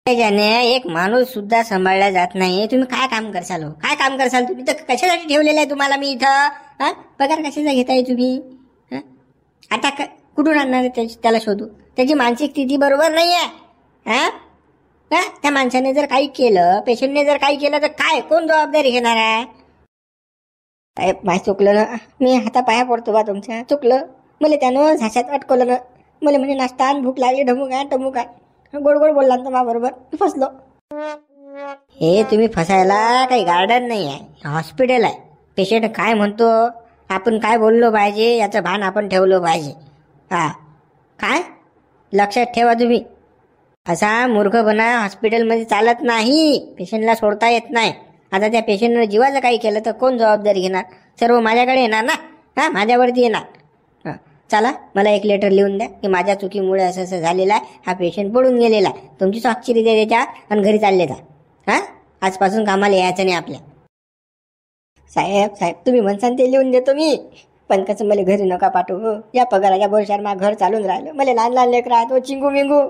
त्याच्याने एक माणूस सुद्धा सांभाळला जात नाही. तुम्ही काय काम करसाल हो? काय काम करसाल तुम्ही? तर कशासाठी ठेवलेलं आहे तुम्हाला मी इथं? हा, पगार कशाचा घेताय तुम्ही? हा? आता कुठून आणणार आहे त्याला शोधू? त्याची मानसिक स्थिती बरोबर नाही आहे. हा, त्या माणसाने जर काही केलं, पेशंटने जर काही केलं तर काय, कोण जबाबदारी घेणार आहे? साहेब माझं चुकलं ना, मी हातापाया पडतो बा तुमच्या. चुकलं, मला त्यानं झाशात अटकवलं ना. मला म्हणजे नाश्ता आणि भूक लागली, ढमूक आहे. गोड गोड बोलला ना बरोबर, फसलो. हे तुम्ही फसायला काही गार्डन नाही आहे, हॉस्पिटल आहे. पेशंट काय म्हणतो, आपण काय बोललो पाहिजे याचं भान आपण ठेवलं पाहिजे. हा, काय लक्षात ठेवा तुम्ही. असा मूर्खपणा हॉस्पिटलमध्ये चालत नाही. पेशंटला सोडता येत नाही. आता त्या पेशंटनं जीवाचं काही केलं तर कोण जबाबदारी घेणार? सर्व माझ्याकडे येणार ना. हा, माझ्यावरती येणार. चला, मला एक लेटर लिहून द्या की माझ्या चुकीमुळे असं असं झालेलं आहे, हा पेशंट पडून गेलेला आहे. तुमची स्वाक्षरी द्या त्याच्यात आणि घरी चालले जा. हा, आजपासून कामाला यायचं नाही आपल्या. साहेब तुम्ही म्हणसान ते लिहून देतो मी, पण कसं मला घरी नका पाठवू. या पगाराच्या भरोशावर माझं घर चालून राहिलं. मला लहान लेकर आहेत हो, चिंगू मिंगू.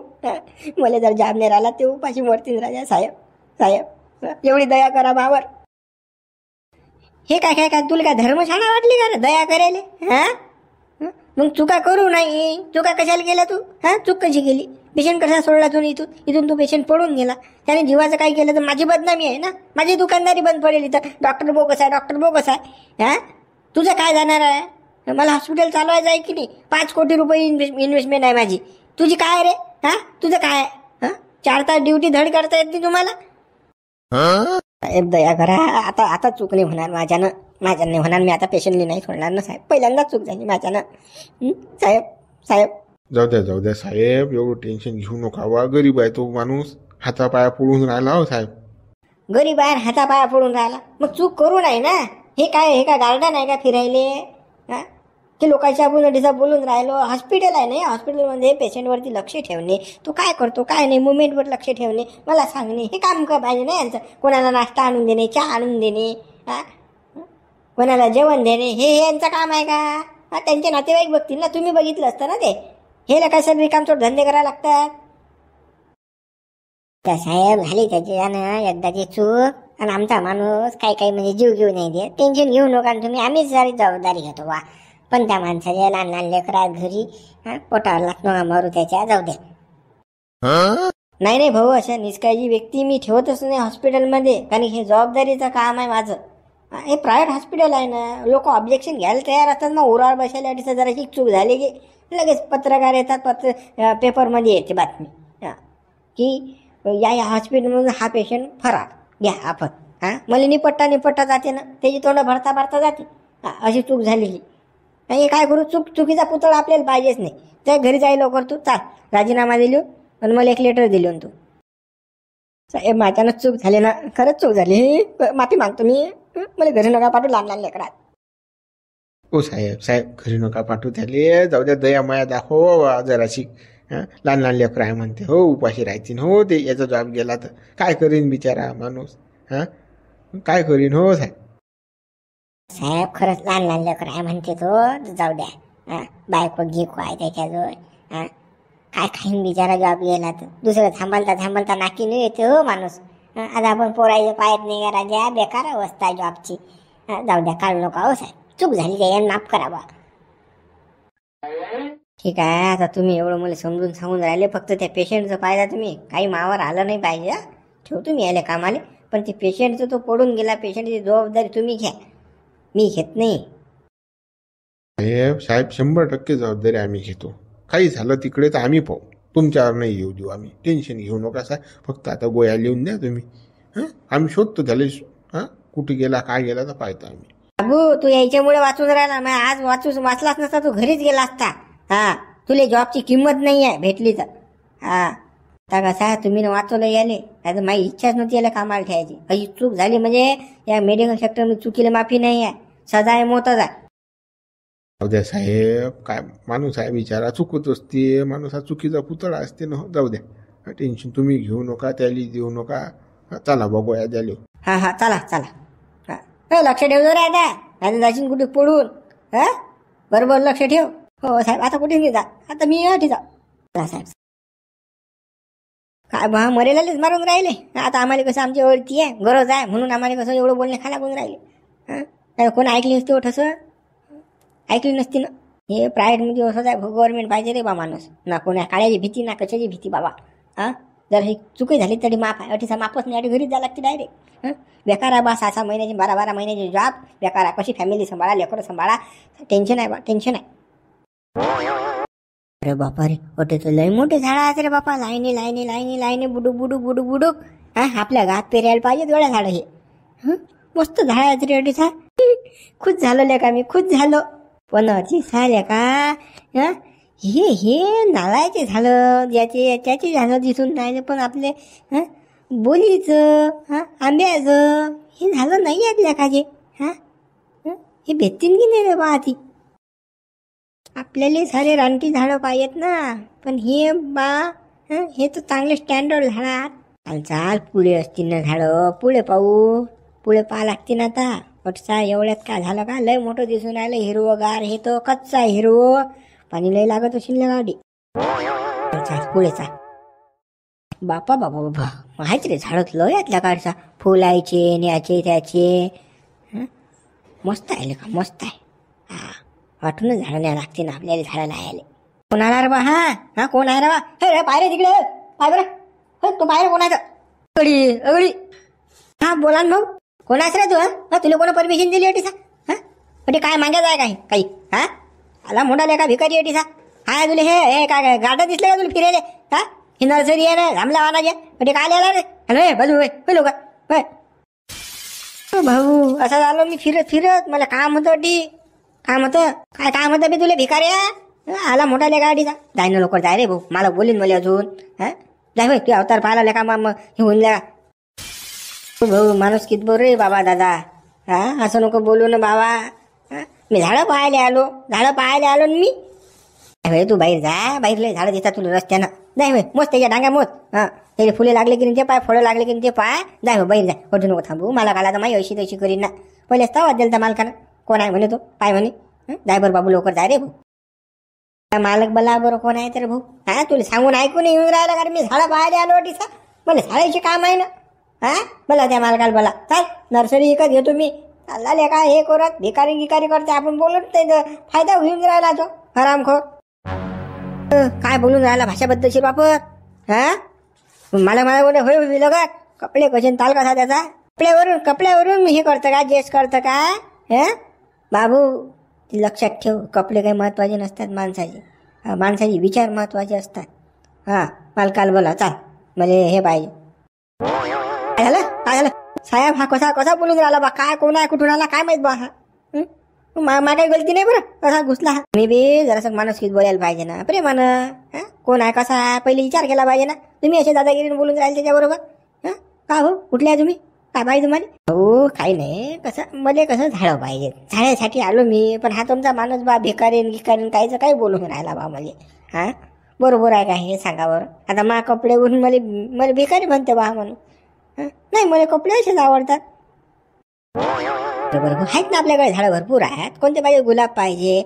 मला जर जाब नाही राहिला ते उपाशी मरतील राजा. साहेब एवढी दया करा मावर. हे काय तुला काय धर्मशाळा वाटली का रे दया करायला? हा, मग चुका करू नाही. चुका कशाला केल्या तू? हा, चूक कशी केली? पेशंट कसा सोडला तू इथून तो पेशंट पडून गेला. त्याने जीवाचं काय केलं तर माझी बदनामी आहे ना. माझी दुकानदारी बंद पडेल इथं. डॉक्टर बोगस आहे. हा, तुझं काय जाणार आहे? मला हॉस्पिटल चालवायचं आहे की नाही? 5 कोटी रुपये इन्व्हेस्टमेंट आहे माझी. तुझी काय रे? हा, तुझं काय? हा, 4 तास ड्युटी धड करता येत नाही तुम्हाला? साहेब दया करा. आता चूक नाही होणार माझ्यानं नाही होणार. मी आता पेशंटली नाही सोडणार ना साहेब. पहिल्यांदाच चूक झाली माझ्यानं. साहेब जाऊ द्या साहेब, एवढं टेन्शन घेऊ नका वा. गरीब आहे तो माणूस, हातापाया पडून राहिला हो साहेब. गरीब आहे, हातापाया पडून राहिला, मग चूक करू नाही ना. हे काय गार्डन आहे का फिरायले? हा, की लोकांच्या आपण बोलून राहिलो. हॉस्पिटल आहे नाही, हॉस्पिटलमध्ये पेशंटवरती लक्ष ठेवणे, तो काय करतो काय नाही, मुवमेंटवर लक्ष ठेवणे, मला सांगणे, हे काम का पाहिजे ना यांचं. कोणाला नाश्ता आणून देणे, चहा आणून देणे, हा, कोणाला जेवण देणे, हे यांचं काम आहे का? हा, त्यांचे नातेवाईक बघतील ना. तुम्ही बघितलं असतं ना ते. हे काय सगळे कामचोट धंदे करायला लागतात. त्या साहेब झाली त्याची एकदाची चूक, आणि आमचा माणूस काही म्हणजे जीव घेऊ नाही दे. टेन्शन घेऊ नका तुम्ही, आम्हीच सारी जबाबदारी घेतो वा. पण त्या माणसाच्या लहान लेकरात घरी पोटावर नका मारू त्याच्या. जाऊ द्या. नाही भाऊ, अशा निष्काळजी व्यक्ती मी ठेवतच नाही हॉस्पिटलमध्ये, कारण हे जबाबदारीचं काम आहे माझं. हे प्रायव्हेट हॉस्पिटल आहे ना. लोक ऑब्जेक्शन घ्यायला तयार असतात. मग ओराळ बसायला जराशी चूक झाली की लगेच पत्रकार येतात, पेपरमध्ये येते बातमी की या हॉस्पिटलमधून हा पेशंट फरार, घ्या आपण. मला निपट्टा जाते ना, त्याची तोंड भरता जाते. अशी चूक झालेली. हे काय करू, चुकीचा पुतळा आपल्याला पाहिजेच नाही. त्या घरी जाई लवकर, तू चाल, राजीनामा दिलो आणि मला एक लेटर दिलो तू. साहेब माझ्यानं चूक झाली ना, खरंच चूक झाली, माफी मागतो मी. मला घरी नका पाठवू लहान लेकरात. हो साहेब घरी नका पाठवू त्याले. जाऊ द्या, दया माया दाखव जराशी. लहान लेकर आहे म्हणते हो, उपाशी राहतील हो. ते याचा जॉब गेला तर काय करीन बिचारा माणूस. काय करीन हो साहेब खरंच लहान लेकर आहे म्हणते तो. जाऊ द्या, बायको गिको आहे त्याच्याजवळ. काय खाईन बिचारा जॉब गेला तर. दुसरं थांबलता नाकी नाही येते हो माणूस. आता आपण पोरायचं पाहत नाही का राजा, बेकार अवस्था आहे जॉबची. जाऊ द्या, काढू नका हो साहेब. चूक झाली त्या माफ करावा. ठीक आहे, आता तुम्ही एवढं मला समजून सांगून राहिले. फक्त त्या पेशंटचं पाहिजे तुम्ही, काही मावर आलं नाही पाहिजे. ठेवतो मी यायला कामाले, पण ते पेशंटचं तो पडून गेला, पेशंटची जबाबदारी तुम्ही घ्या, मी घेत नाही. साहेब 100% जबाबदारी आम्ही घेतो. काही झालं तिकडे तर आम्ही पाहू, तुमच्यावर नाही येऊ देऊ आम्ही. टेन्शन घेऊ नका साहेब. फक्त आता गोळ्या लिहून द्या तुम्ही. आम्ही शोधतो त्याला. कुठे गेला काय गेला तर पाहतो आम्ही. बाबू तू याच्यामुळे वाचून राहिला. मग आज वाचलाच नसता तू घरीच गेला असता. तुला जॉबची किंमत नाही आहे भेटली तर. आता कसा तुम्ही वाचवलं याले, आता माझी इच्छाच नव्हती याला कामाला ठेवायची. अशी चूक झाली म्हणजे या मेडिकल सेक्टरमध्ये चुकीला माफी नाही आहे, सजा आहे, मोतच आहे. जाऊ द्या साहेब, काय माणूस आहे बिचारा, चुकत असते माणूस, हा चुकीचा पुतळा असते ना. जाऊ द्या, टेन्शन तुम्ही घेऊ नका, त्याला देऊ नका. चला बघूया द्यालो. हा चला. लक्ष ठेव रे आता जाशील कुठे पडून. बरोबर लक्ष ठेव. हो साहेब, आता कुठे नाही जा, आता मी जा. साहेब काय बा मरेलाच मारून राहिले. आता आम्हाला कसं आमची ओळखी आहे, गरज आहे म्हणून आम्हाला कसं एवढं बोलणे खाला बोलून राहिले. हां कोण ऐकली नसती हो ठसं, ऐकली नसती ना. हे प्रायव्हेटमध्ये असंच आहे, गव्हर्नमेंट पाहिजे रे बा माणूस. ना कोणा काळ्याची भीती ना कशाची भीती बाबा. हां जर हे चुकी झाली तरी माफ आहे, अटीचा माफच नाही, घरीच जायला लागते डायरेक्ट. बेकार आहे बा 6-6 महिन्याची 12-12 महिन्याची जॉब बेकार आहे. कशी फॅमिली सांभाळा, लेकरं सांभाळा, टेन्शन आहे बा टेन्शन आहे. अरे बापा रे अटे तर लय मोठे झाड आहेत रे बापा, लाईनी लाईनी लाईनी लाईनी बुडूक बुडूक बुडूक बुडूक. आपल्या गात पेरायला पाहिजे एवढ्या झाडं हे. मस्त झाड आहेत रे अटीचा. खुश झालो लेका मी, खुश झालो. पण अटी झाले का हे नारळाचे झालं ज्याचे त्याचे झालं दिसून नाही, पण आपले बोलीचं आंब्याचं हे झालं नाही आहेत लेखाचे. हे भेटतील की नाही रे बा ती. आपल्याला सारे रानटी झाडं पाहिजेत ना, पण हे बा हे तर चांगले स्टँडर्ड झाडात. चाल पुढे असतील ना झाडं, पुढे पाहू, पुढे पाहा लागतील आता. पटसा एवढ्यात काय झालं का, लय मोठं दिसून राहिलं हिरवगार. हे तर कच्चा हिरवं, पाणी लय लागत असेल ना गाडी. चाल पुढे चाल. बापा बाबा बाबा माहित रे झाडत लय यातल्या काढचा, फुलायचे न्याचे त्याचे. मस्त आहे का, मस्त आहे. वाटूनच झाडं न्या लागते ना आपल्याला झाडं लायाले. कोण आला रे बा? हा कोण आहे रे बा? हे पायरे तिकडे पाय बरं. तो पायरे कोण आहे? अगडी अगडी. बोला ना भाऊ, कोण आहेस रे तू? तुला कोण परमिशन दिली अटीसा? अटी काय मागायचं आहे काही? आला मोठा लेखा भिकारी अटीसा. तुला हे काय गार्डन दिसलं का तुला फिरायले? ही नर्सरी आहे ना थांबला वाना अटी काय लिहायला रे? हॅलो बाजू लोक भाऊ असं झालं मी फिरत फिरत. मला काम होतं अटी, काम होतं. काय काम होतं मी तुला भिकाऱ्या? आला मोठा लेखा अटीसा. जाय ना लवकर जाय रे भाऊ, मला बोलीन मला अजून. जाय भाई तू अवतार पाहिला लेखा मग हे होऊन जा भाऊ. माणूस कित बोल रे बाबा दादा. असं नको बोलू ना बाबा. मी झाडं पाहायला आलो ना मी. भाई तू बाहेर जा, बाहेर लय झाडं दिसतात तुला रस्त्यानं. जाय भाई मस्त त्याच्या डांगा मोत. त्याचे फुले लागले की ते पाय, फळं लागले की ते पाय. जाय भाऊ बाहेर जा, कुठे नको थांबू. मला काला तर माही अशी तशी करीन ना. पहिलेच तावाच दिला त्या मालकानं. कोण आहे म्हणे तो, पाय म्हणे. जाय बरं बाबू लवकर जाय रे भाऊ. मालक बला बरं कोण आहे तर भाऊ. तुला सांगून ऐकून येऊन राहिला कारण मी झाडं पाहायला आलो अटीसा. मला झाडायचे काम आहे ना. बोला त्या मालकाला बोला, चाल नर्सरी विकत घेतो मी. चालला का हे करत भिकारी गिकारी करते. आपण बोलून ते फायदा होऊन राहिला तो हरामखोर. काय बोलून राहिला भाषाबद्दलशीर वापर. मला बोले होय होईल का कपडे कसे ताल कसा त्याचा. कपड्यावरून मी हे करतं का, जेस करतं का? बाबू लक्षात ठेव, कपडे काही महत्वाचे नसतात माणसाचे. माणसाचे विचार महत्वाचे असतात. मालकाला बोला चाल मला हे पाहिजे. काय झालं साहेब? कसा बोलून राहिला बा? काय कोण आहे, कुठून आला काय माहित बा? काही गलती नाही बरं, कसा घुसला मी बी. जरासं माणूस किती बोलायला पाहिजे ना प्रेमानं. कोण आहे कसा आहे पहिले विचार केला पाहिजे ना. तुम्ही असे दादागिरीने बोलून राहिले त्याच्याबरोबर. का हो कुठले आहे तुम्ही, काय पाहिजे तुम्हाला? हो काही नाही, कसं मला कसं झाडं पाहिजे, झाडासाठी आलो मी. पण हा तुमचा माणूस बा भिकारीन गिकारीन काहीच काही बोलून राहिला बा मला. बरोबर आहे का हे सांगा बरं. आता मा कपडे उठून मला भिकारी म्हणते बा म्हणून. नाही मला कपडे असेच आवडतात. बरोबर आहेत ना आपल्याकडे झाडं भरपूर आहेत. कोणते पाहिजे? गुलाब पाहिजे,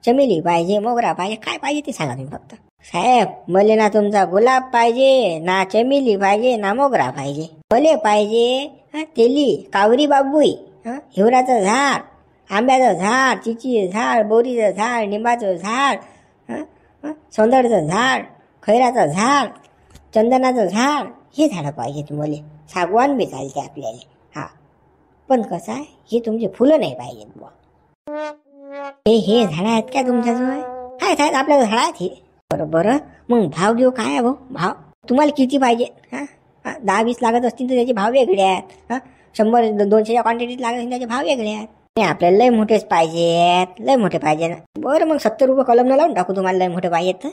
चमेली पाहिजे, मोगरा पाहिजे, काय पाहिजे ते सांगा तुम्ही फक्त. साहेब मले ना तुमचा गुलाब पाहिजे, ना चमेली पाहिजे, ना मोगरा पाहिजे. मले पाहिजे तेली कावरी बाबुई, हिवराचं झाड, आंब्याचं झाड, चिचीचं झाड, बोरीचं झाड, निंबाचं झाड, सौंदर्याचं झाड, खैराचं झाड, चंदनाचं झाड. हे झाडं पाहिजेत मले. सागवान बी चालते आपल्याला. पण कसं आहे हे तुमचे फुलं नाही पाहिजेत बुवा. हे झाड आहेत का तुमच्याजवळ? आहेत आपल्या झाड आहेत हे. बरोबर मग भाव घेऊ काय भाऊ? भाव तुम्हाला किती पाहिजे? 10-20 लागत असतील तर त्याचे भाव वेगळे आहेत. 100-200 क्वांटिटीत लागत असतील त्याचे भाव वेगळे आहेत. नाही आपल्याला लय मोठेच पाहिजेत, लय मोठे पाहिजे ना. बरं मग 70 रुपये कलमनं लावून टाकू तुम्हाला लय मोठे पाहिजेत.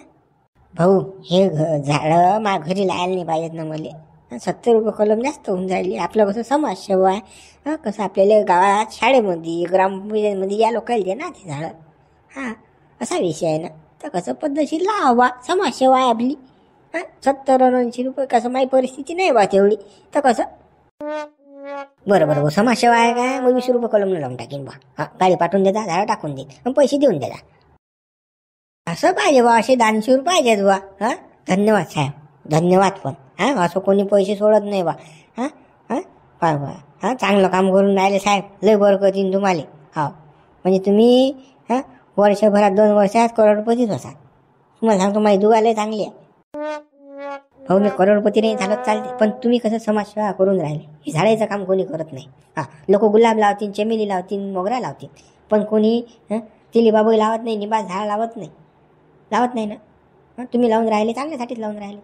भाऊ हे झाडं माझ्या घरी लायला नाही पाहिजेत ना मला. 70 रुपये कलम जास्त होऊन जाईल. आपलं कसं समाजसेवा आहे. कसं आपल्याला गावात शाळेमध्ये ग्रामपंचायतीमध्ये या लोकांना दे ना ते झाडं. असा विषय आहे ना. तर कसं पद्धतशीर लावा, समाजसेवा आहे आपली. 70-80 रुपये कसं माझी परिस्थिती नाही बा तेवढी. तर कसं बरं समाजसेवा आहे काय मग 20 रुपये कलम लावून टाकीन बा. गाडी पाठवून देता, झाडं टाकून देईन पण पैसे देऊन देता. असं पाहिजे बा, असे दानशूर पाहिजेत बा. धन्यवाद साहेब. धन्यवाद पण. हां असं कोणी पैसे सोडत नाही बा. हां हां पा बा हां चांगलं काम करून राहिले साहेब. लय बरं करतील तुम्हाला. हो म्हणजे तुम्ही हां वर्षभरात 2 वर्षात करोडपतीच होता. तुम्हाला सांगतो माझी दुवा लय चांगली आहे. हो मी करोडपती नाही झालं चालते, पण तुम्ही कसं समाजसेवा करून राहिले. हे झाडाचं काम कोणी करत नाही. हां लोक गुलाब लावतील, चमेली लावतील, मोगरा लावतील, पण कोणी तिली बाबू लावत नाही, निंबा झाड लावत नाही ना. हं तुम्ही लावून राहिले, चांगल्यासाठीच लावून राहिले.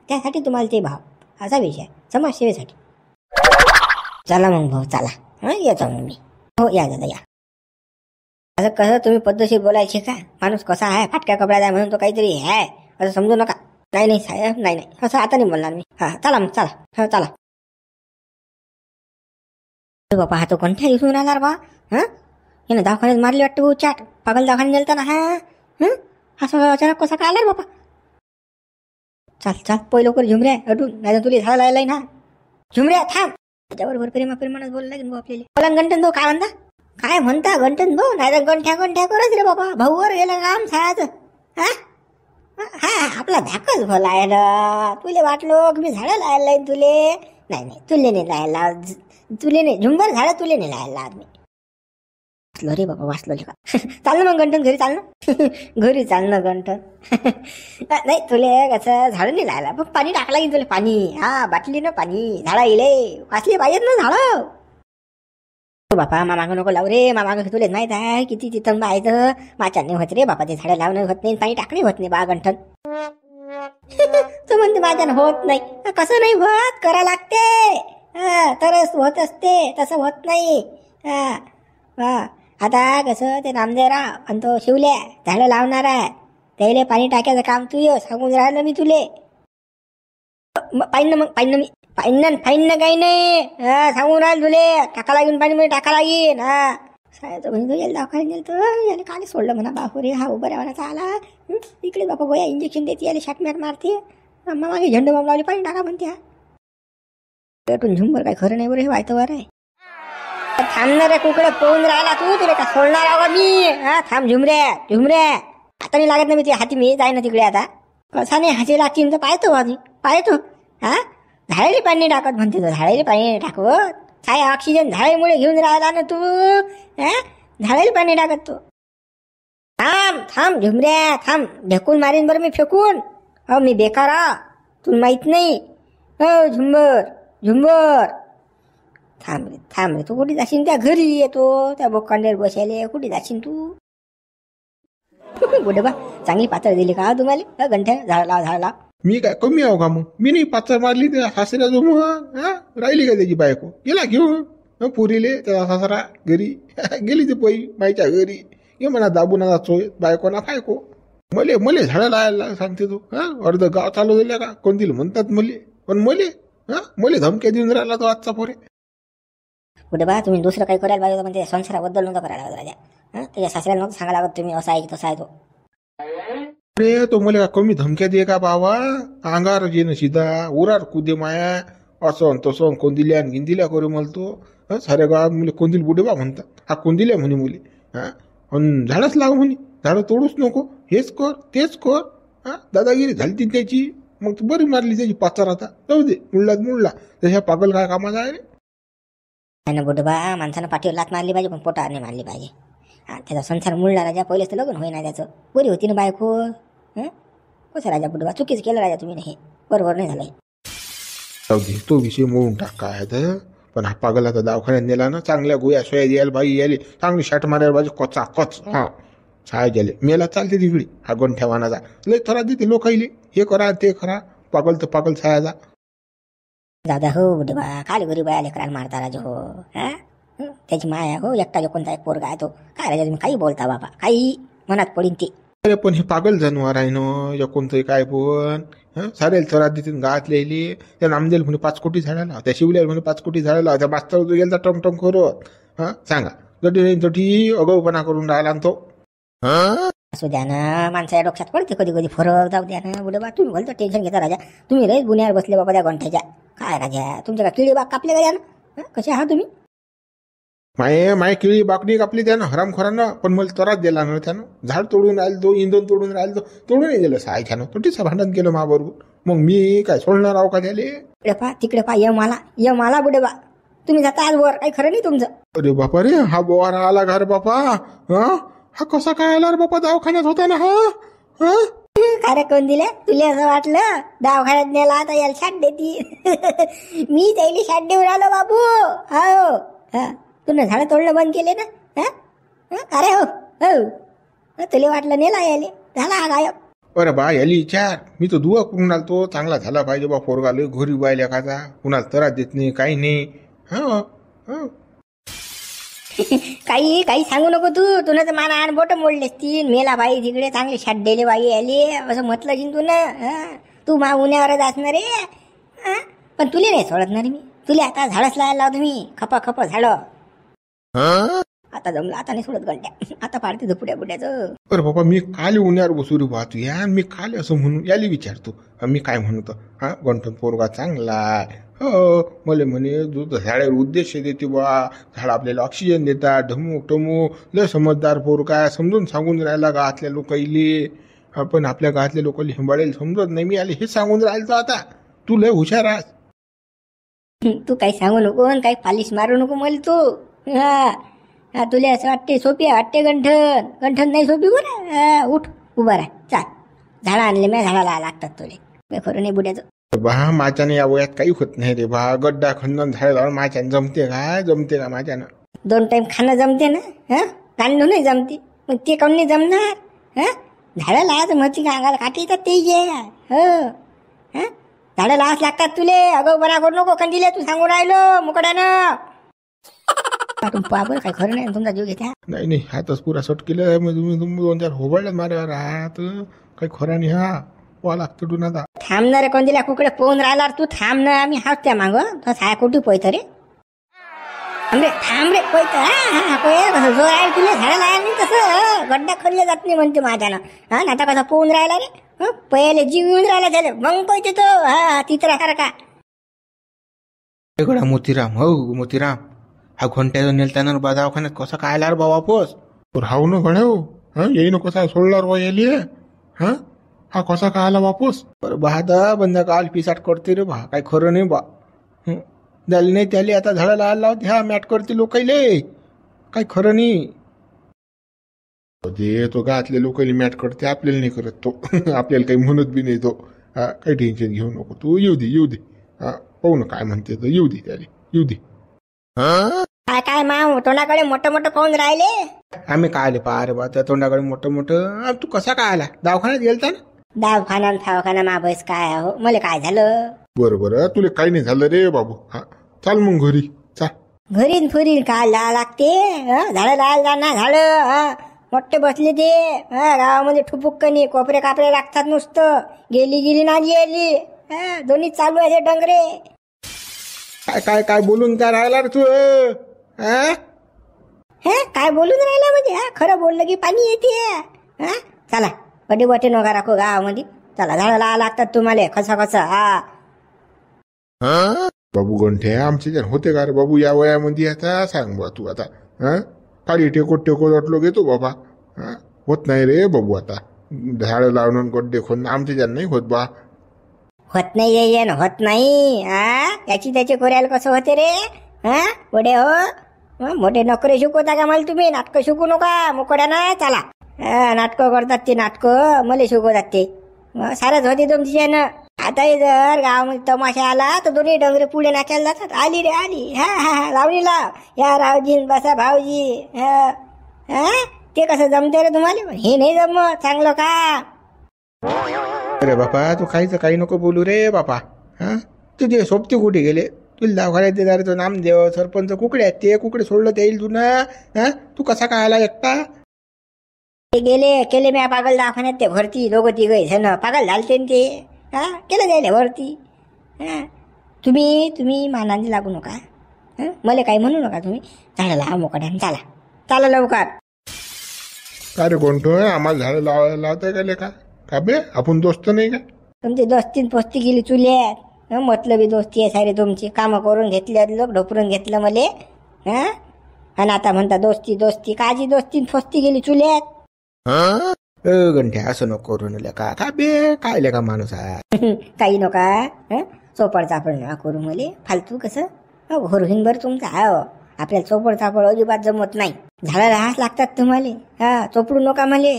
त्यासाठी तुम्हाला ते भाव असा विषय आहे समाजसेवेसाठी. चला मग भाऊ चला. हां येतो मग मी. हो या दादा या. असं कसं तुम्ही पद्धतशीर बोलायचे का. माणूस कसा आहे फाटक्या कपड्यात आहे म्हणून तो काहीतरी आहे असं समजू नका. नाही साहेब नाही असं आता नाही बोलणार मी. हां चला मग चला. हो चला. बापा हा तो कोणत्या दिसून राहणार बा. हां यानं दवाखान्यात मारली वाटतं भाऊ चाट. पागल दवाखान्यात नेलता ना. हां असं अचानक कसा काय आला रे बापा. चाल पहिलं लवकर झुमऱ्या अटून नाही तुला झाड लायलाय ना. झुमऱ्या थांब. त्याच्यावर प्रेमाप्रमाणात बोलला की भाऊ आपल्याला. बोला गंटन भाऊ काय म्हणता गंटन भाऊ. नाही तर गंठ्या करत रे बाबा. भाऊवर गेला काम छायाचं. हा आपला धाकच भला आहे ना. तुले वाटलो की मी झाडं लायला तुले. नाही तुले नाही लायला. तुले नाही झुंबर झाडं तुले नाही लायला मी. वाचलो रे बाबा वाचलो का. चाल ना मग गंटन घरी चाल ना. घरी चाल ना गंटन. नाही तुले कसं झाडं नाही लायला पण पाणी टाकला की तुला पाणी. हा बाटली ना पाणी झाडा येले वाचले पाहिजेत ना झाडं. बापा मामाग नको लावू रे. मामाग तुले माहित आहे किती तिथं बायचं माझ्या नाही होत रे बापा. ते झाडं लावणं होत नाही, पाणी टाकणे होत नाही बा गंठन. तू म्हणते माझ्यानं होत नाही. कसं नाही होत करा लागते. तरच होत असते तसं होत नाही. आता कसं ते नामदेवराव आणि तो शिवल्या झाडं लावणार आहे. त्याला पाणी टाकायचं काम तू ये सांगून राहिलं मी तुले. पाहिन मी फाईन काही नाही. सांगून राहिलं तुले. टाका लागेल पाणी मध्ये टाका लागेल. साहेब म्हणजे तू याला दवाखान्यात नेलं याने काल सोडलं म्हणा. बापू हा उभं राहण्याचा आला इकडे बापा गोया इंजेक्शन देते याला शाटमॅट मारते. मागे झेंडू बाम लावली पाणी टाका म्हणते. पेटून झुंबर काय खरं नाही बरं. हे व्हायचं बरं आहे. थांबणार आहे कुकडे पळून राहिला तू. तुला का सोडणार आहो मी. थांब झुमऱ्या आता नाही लागत ना मी ते हाती मी जाय ना तिकडे. आता कसा नाही हाती लागतील तर पाहतो. झाडाला पाणी टाकत म्हणते तो. झाडाला पाणी टाकवत काय ऑक्सिजन झाडामुळे घेऊन राहिला ना तू. झाडाला पाणी टाकत तो. थांब झुमऱ्या थांब. ढकून मारीन बरं मी फेकून. हो मी बेकार तुला माहित नाही. हो झुंबर थांब रे. तू कुठे जाशील. त्या घरी येतो त्या बोकांड्यावर बसायला. कुठे जाशील तू. बुडे बा चांगली पातळ दिली का तुम्हाला गंठ्या. झाड लाव. मी काय कमी आहो का मग. मी नाही पाचर मारली त्या सासऱ्या जो मग राहिली का त्याची बायको. गेला घेऊन पुरीले त्याचा सासरा घरी. गेली ती पै बाईच्या घरी. ये म्हणा दाबून चोय बायको ना बायको. मले झाडं लावायला सांगते तू. अर्ध गाव चालू झाल्या का कोणतील म्हणतात मले. पण मले धमक्या देऊन राहिला तो आजचा पोरे. कुठे बा तुम्ही दुसरं काही करायला पाहिजे म्हणजे संसाराबद्दल नव्हतं करायला लागत राजा. त्याच्या सासऱ्याला नव्हतं सांगायला लागत तुम्ही असा आहे की तसा आहे तो. अरे तो मला कमी धमक्या दे का बाबा. अंगार जे न सीधा उरार कुदे माया. असं तसं कोंदिल्या गिंदिल्या करू मला तो. साऱ्या गावात मुले कोंदिल बुडे बा म्हणतात. हा कोंदिल्या म्हणे मुली. झाडच लाव म्हणे. झाडं तोडूच नको. हेच कर तेच कर. दादागिरी झाली त्याची. मग तू बरी मारली त्याची पाचार. आता जाऊ दे मुळला तशा पागल काय कामाचा आहे रे. ना बुडबा माणसानं पाठीवर लात मारली पाहिजे पण पोटावर नाही मारली पाहिजे. त्याचा संसार मुळला राजा. पहिलेच तर लग्न होईना त्याचं. बरी होती ना बायको. कसं राजा बुडबा चुकीच केलं राजा तुम्ही. नाही बरोबर नाही झालं. जाऊ दे तो विषय मोडून टाक काय तर. पण हा पागल आता दवाखान्यात नेला ना. चांगल्या गोया सोया द्यायला बाई यायला चांगली शाट मारायला पाहिजे. कच छाय गेले मेला चालते तिकडे. हा गंठ्यावानाचा लय थोडा देते लोकाईले. हे करा ते करा. पागल तर पागल छायाचा. दादा हो बुडबा काल गरीब बाया लेकराला मारता राजा. हो त्याची माया हो. एकटा कोणता एक पोरगा आहे तो. काय राजा तुम्ही काही बोलता बाबा. काही मनात पडीन ते. अरे पण हे पागल जनावर आहे ना. कोणतंही काय पण सारेल थोडा देते गावात लिहिली. त्या नामदेल म्हणे 5 कोटी झाडाला. त्या शिवल्याला म्हणे 5 कोटी झाडाला. त्या मास्तर जो गेला टमटम करत. सांगा जटी अगाऊपणा करून राहिला तो. असू द्या ना. माणसाच्या डोक्यात पडते कधी कधी फरक. जाऊ द्या ना बुडबा. तुम्ही बोलतो टेन्शन घेता राजा. तुम्ही रे बुन्यावर बसले बाबा त्या गंठ्याच्या. काय राजा तुमच्या का किळी बाग कापले का ना. कसे आहात तुम्ही. माय किळी बाकडी कापली त्यानं हरामखोरानं. पण मला त्रास दिला ना त्यानं. झाड तोडून राहिलो तो. इंधन तोडून राहिलो तो. तोडून दिलं सायख्यानं. तोटीचं भांडण केलं महाबरोबर. मग मी काय सोडणार आहो का त्याले? तिकडे पा य मला बुडे बा. तुम्ही जाता आज वर, काही खरं नाही तुमचं. अरे बापा रे, हा बोवारा आला घर बापा. हा कसा काय आला रे बापा? दवाखान्यात होता ना हा? खरं कोण दिले तुला? असं वाटलं दवाखान्यात नेला आता याला शाट देती. मी त्याला शाट देऊन आलो बाबू. हो तुला झाडं तोडणं बंद केले ना? अरे हो तुला वाटलं नेला याले, झाला हा गायब. अरे बा याली विचार, मी तर दुवा करून आलतो चांगला झाला पाहिजे बा पोरगा. लय घरी बायल्या खाचा, कुणाला त्रास देत नाही काही नाही. काही सांगू नको तुला तर माना आण बोट मोडलेस तीन. मेला बाई तिकडे चांगले शाट दिले बाई आले असं म्हटलं की तू मा उन्हावरच असणार रे. पण तुला नाही सोडणार मी. तुला आता झाडच लावायला लावतो मी. खपा झाड. आता जमलं, आता नाही सोडत गंट्या. आता पाडते झोपुड्या बुड्याचं. अरे बाबा मी काल उन्हावर बसू रे बा. तू या मी काल असं म्हणून याली विचारतो. मी काय म्हणतो, गंठन पोरगा चांगला. मला म्हणे दूध झाडावर उद्देश देते बा. झाड आपल्याला ऑक्सिजन देतात. ढमूक लय समजदार पोरगा. समजून सांगून राहिला गावातल्या लोकाईले. पण आपल्या गावातल्या लोकांना हिंबाळेल समजत नाही. मी आले हे सांगून राहिलो. आता तू लय हुशार आहेस. तू काही सांगू नको, काही पालिश मारू नको मला तू. तुला असं वाटते सोपी वाटते गंठन नाही सोपी. बरं उठ उभा राह, चाल. झाडं आणले मी, झाडाला लागतात तुले. खरं नाही बुड्याचं. बा माझ्याने या वयात काही होत नाही रे बा. गड्डा खंदन झाड लावून माझ्यानं जमते का माझ्यानं? 2 टाइम खाणं जमते ना? कांडू नाही जमते, मग ते काऊन नाही जमणार? झाडं लावायचं मच्छी अंगाला काठी येतात ते जे. झाडं लावाच लागतात तुले. अगं बरा करू नको कंदिले, तू सांगू राहिलो मुकड्यानं. बरं काय खरं नाही तुमचा जीव घेत्या. नाही हातच पुरा सट केलं. तुम्ही 2-4 होबळल्यात माऱ्यावर हात. काही खरं नाही. वा लागतं डुनादा. थांबणार कोण दिला कुकडे पोहून राहिला तू? थांब ना, आम्ही हात त्या माग साया कोटी पोयत रे. थांब रे पोयत. कसं जोर आहे तुला झाडा लाया नाही तसं. गड्डा खोलले जात नाही म्हणते माझ्यानं. आता कसा पोहून राहिला रे. पहिले जीव येऊन राहिला त्याला, मग पोयते तो. तितरा सारखा मोतीराम. हो मोतीराम, हा घंट्याचं नेलताना बा दवाखान्यात कसा काय आला रे बा वापस? राहू न गणे हो. येई न कसा सोडला बा याली. हा कसा काय आला वापस? बा दा बंद काल पिसाट करते रे बा. काय खरं नाही बा. झाली नाही त्याला आता झाडं लावायला लावते. हा मॅट करते लोकाईले. काय खरं नाही. तो गावातले लोकाईले मॅट करते, आपल्याला नाही करत तो. आपल्याला काही म्हणत बी नाही तो. काही टेन्शन घेऊ नको तू. येऊ दे. पाहू ना काय म्हणते तर. येऊ दे त्याला, येऊ दे. काय मा तोंडाकडे मोठं पाहून राहिले. आम्ही काय आले पहा रे बा त्या तोंडाकडे मोठं. तू कसा काय आला? दवाखान्यात गेलता ना? दवाखाना मा बस काय हो, मला काय झालं? बरं तुला काही नाही झालं रे बाबू. चाल मग घरी चाल. घरीन फुरीन काय ला लागते. झाडं लावायला जाणार. झाडं मोठे बसले ते. गावामध्ये ठुपुक कनी कोपरे कापरे लागतात नुसतं. गेली ना गेली. दोन्ही चालू आहे डंगरे. काय बोलून काय राहिला रे तू? काय बोलून राहिला म्हणजे? खरं बोललं की पाणी येते. चला बटे नका राखो गावामध्ये. चला झाडं लावा लागतात तुम्हाला कसा. बाबू गंठे आमचे जण होते का रे बाबू या वयामध्ये? आता सांग बा तू. आता खाली टेको वाटलो घेतो बाबा. होत नाही रे बाबू. आता झाडं लावणं गड्डे खोदणं आमचे जण नाही होत बा. होत नाही होत नाही. याची त्याची कोऱ्याला कसं होते रे? पुढे हो मोठे नोकरी शिकवता का मला तुम्ही? नाटकं शिकू नका मुकड्यानं. चला नाटकं करतात ते. नाटकं मला शिकवतात ते. सारच होते तुमची ना. आता जर गावामध्ये तमाशा आला तर दोन्ही डोंगरे पुढे नाचायला जातात. आली रे आली. लावणी लाव. या रावजी बसा भाऊजी. ते कसं जमते रे तुम्हाला? हे नाही जमत चांगलं का? अरे बापा तू काही नको बोलू रे बापा. तुझे सोबती कुठे गेले? तुला दवाखान्यात देणार तो नामदेव सरपंच कुकडे आहेत ते. कुकडे सोडलं ते येईल तुला. तू कसा काय आला एकटा? केले मी पागल दवाखान्यात ते भरती. दोघं तिघ जण पागल झालते ते. केलं जायला भरती. तुम्ही मानाने लागू नका. मला काही म्हणू नका तुम्ही. झाडं लावा मोकड्यानं. चला लवकर. काय रे कोणतो आम्हाला झाडं लावायला लावताय का बे? आपण दोस्त नाही का? तुमची दोस्तीन पोस्ती गेली चुल्यात. मतलबी दोस्ती आहे सारे तुमची. कामं करून घेतले लोक, ढोपरून घेतलं मले. आणि आता म्हणता दोस्ती. काजी दोस्तीन पोस्ती गेली चुल्यात. गंठ्या असं नको करू नये का काय बे काय लेका माणूस आहे. काही नका चोपड चापड नका करू मले फालतू कसं घोरहीन भर तुमचा हा आपल्याला चोपड चापड अजिबात जमत नाही. झाडं राहाच लागतात तुम्हाला. हा चोपडू नका मले.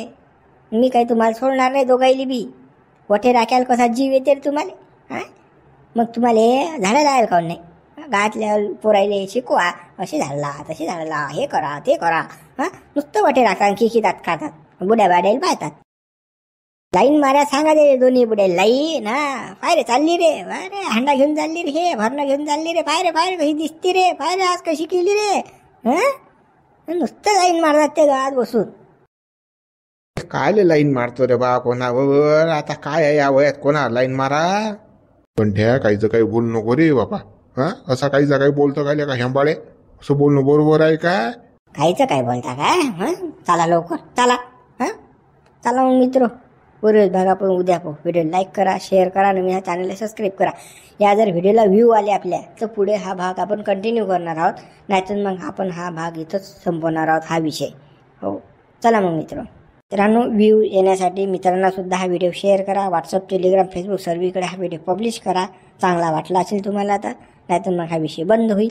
मी काही तुम्हाला सोडणार नाही दोघाईली बी. वटे राख्याला कसा जीव येते रे तुम्हाला. हा मग तुम्हाला झाडं राहायला काऊन नाही. गावातल्या पोरायले शिकवा असे झाडला तसे झाडला हे करा ते करा. हा नुसतं वटे राखा खितात खातात बुड्या बाड्याला पाहतात. लाईन मारा सांगा दे दोन्ही बुड्या लाईन. हा पाय रे चालली रे अरे हांडा घेऊन चालली रे हे भरणं घेऊन चालली रे पाय रे कशी दिसती रे पाय रे आज कशी केली रे. नुसतं लाईन मारतात ते गावात बसून. काय लाईन मारतो रे बा कोणावर. आता काय आहे या वयात कोणावर लाईन मारा. गंठ्या काहीचं काही बोल नको रे बाबा. हा असा काहीचा काही बोलतो काय का हेंबाळे असं बोलणं बरोबर आहे का. काहीचं काय बोलता काय. चला लवकर चला. चला मग मित्र पूर्वीच भाग आपण उद्या पाहू. व्हिडिओ लाईक करा शेअर करा आणि ह्या चॅनलला सबस्क्राईब करा. या जर व्हिडिओला व्ह्यू आले आपल्या तर पुढे हा भाग आपण कंटिन्यू करणार आहोत. नाहीतर मग आपण हा भाग इथंच संपवणार आहोत हा विषय. हो चला मग मित्रांनो व्ह्यू येण्यासाठी मित्रांना सुद्धा हा व्हिडिओ शेअर करा. व्हॉट्सअप टेलिग्राम फेसबुक सर्वीकडे हा व्हिडिओ पब्लिश करा. चांगला वाटला असेल तुम्हाला तर नाहीतर मग हा विषय बंद होईल.